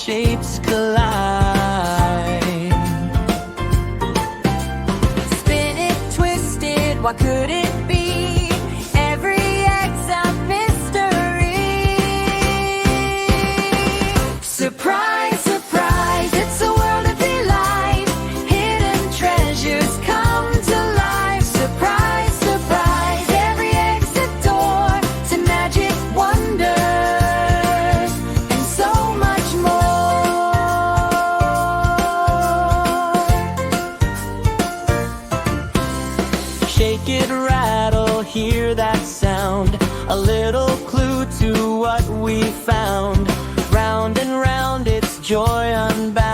shapes collide. Spin it, twist it, what could it be? Every egg's a mystery. Surprise, surprise, it's a world of delight. Hidden treasures come to life. Surprise, surprise, every egg's a door to magic wonders and so much more. Shake it, rattle, hear that sound. A little clue to what we found. Round and round, it's joy unbound.